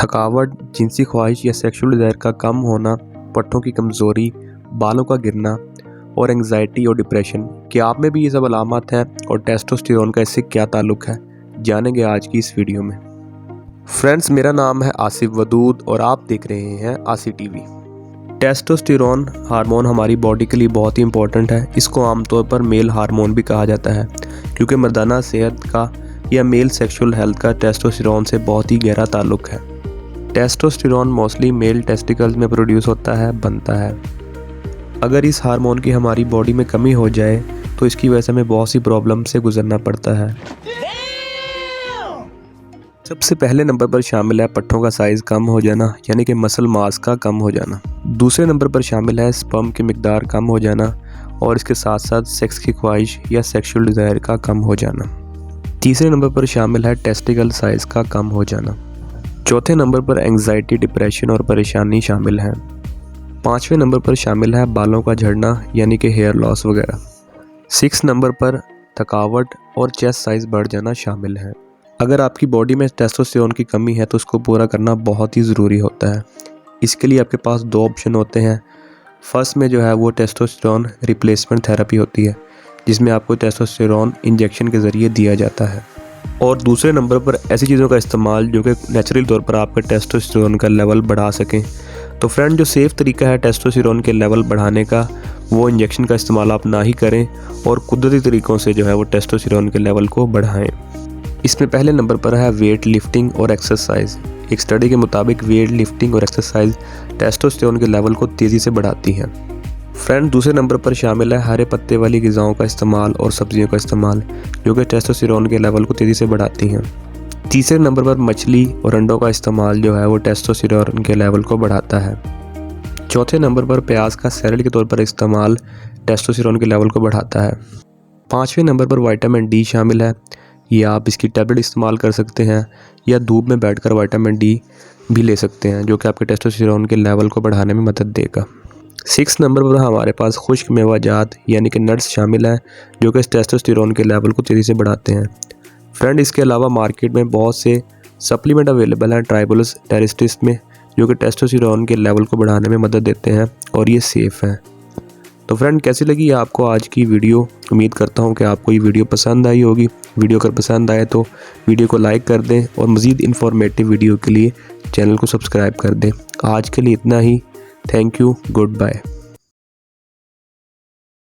थकावट, जिनसी ख्वाहिश या सेक्सुअल डिज़ायर का कम होना, पट्टों की कमज़ोरी, बालों का गिरना और एंग्जाइटी और डिप्रेशन, क्या आप में भी ये सब अलामत हैं और टेस्टोस्टेरोन का इससे क्या ताल्लुक़ है, जानेंगे आज की इस वीडियो में। फ्रेंड्स, मेरा नाम है आसिफ वदूद और आप देख रहे हैं आसी टीवी। टेस्टोस्टेरोन हार्मोन हमारी बॉडी के लिए बहुत ही इंपॉर्टेंट है। इसको आमतौर पर मेल हार्मोन भी कहा जाता है क्योंकि मर्दाना सेहत का या मेल सेक्सुअल हेल्थ का टेस्टोस्टेरोन से बहुत ही गहरा ताल्लुक़ है। टेस्टोस्टेरोन मोस्टली मेल टेस्टिकल्स में प्रोड्यूस होता है, बनता है। अगर इस हार्मोन की हमारी बॉडी में कमी हो जाए तो इसकी वजह से हमें बहुत सी प्रॉब्लम से गुजरना पड़ता है। सबसे पहले नंबर पर शामिल है पट्टों का साइज़ कम हो जाना, यानी कि मसल मास का कम हो जाना। दूसरे नंबर पर शामिल है स्पर्म की मिकदार कम हो जाना और इसके साथ साथ सेक्स की ख्वाहिश या सेक्सुअल डिज़ायर का कम हो जाना। तीसरे नंबर पर शामिल है टेस्टिकल साइज़ का कम हो जाना। चौथे नंबर पर एंग्जाइटी, डिप्रेशन और परेशानी शामिल हैं। पाँचवें नंबर पर शामिल है बालों का झड़ना, यानी कि हेयर लॉस वगैरह। 6 नंबर पर थकावट और चेस्ट साइज़ बढ़ जाना शामिल है। अगर आपकी बॉडी में टेस्टोस्टेरोन की कमी है तो उसको पूरा करना बहुत ही ज़रूरी होता है। इसके लिए आपके पास 2 ऑप्शन होते हैं। फर्स्ट में जो है वो टेस्टोस्टेरोन रिप्लेसमेंट थेरेपी होती है, जिसमें आपको टेस्टोस्टेरोन इंजेक्शन के ज़रिए दिया जाता है। और दूसरे नंबर पर ऐसी चीज़ों का इस्तेमाल जो कि नेचुरल तौर पर आपका टेस्टोस्टेरोन का लेवल बढ़ा सकें। तो फ्रेंड, जो सेफ़ तरीका है टेस्टोस्टेरोन के लेवल बढ़ाने का, वो इंजेक्शन का इस्तेमाल आप ना ही करें और कुदरती तरीक़ों से जो है वो टेस्टोस्टेरोन के लेवल को बढ़ाएं। इसमें पहले नंबर पर है वेट लिफ्टिंग और एक्सरसाइज। एक स्टडी के मुताबिक वेट लिफ्टिंग और एक्सरसाइज टेस्टोस्टेरोन के लेवल को तेज़ी से बढ़ाती है। फ्रेंड, दूसरे नंबर पर शामिल है हरे पत्ते वाली ग़िज़ाओं का इस्तेमाल और सब्जियों का इस्तेमाल, जो कि टेस्टोस्टेरोन के लेवल को तेज़ी से बढ़ाती हैं। तीसरे नंबर पर मछली और अंडों का इस्तेमाल जो है वो टेस्टोस्टेरोन के लेवल को बढ़ाता है। चौथे नंबर पर प्याज का सैलेड के तौर पर इस्तेमाल टेस्टोस्टेरोन के लेवल को बढ़ाता है। पाँचवें नंबर पर विटामिन डी शामिल है। या आप इसकी टैबलेट इस्तेमाल कर सकते हैं या धूप में बैठकर विटामिन डी भी ले सकते हैं, जो कि आपके टेस्टोस्टेरोन के लेवल को बढ़ाने में मदद देगा। 6 नंबर पर हमारे पास खुश्क मेवाजात यानी कि नट्स शामिल हैं, जो कि टेस्टोस्टेरोन के लेवल को तेज़ी से बढ़ाते हैं। फ्रेंड, इसके अलावा मार्केट में बहुत से सप्लीमेंट अवेलेबल हैं ट्राइबोलस टेरिस्टिस में, जो कि टेस्टोस्टेरोन के लेवल को बढ़ाने में मदद देते हैं और ये सेफ़ हैं। तो फ्रेंड, कैसी लगी आपको आज की वीडियो? उम्मीद करता हूँ कि आपको ये वीडियो पसंद आई होगी। वीडियो अगर पसंद आए तो वीडियो को लाइक कर दें और मज़ीद इन्फॉर्मेटिव वीडियो के लिए चैनल को सब्सक्राइब कर दें। आज के लिए इतना ही। Thank you, good bye.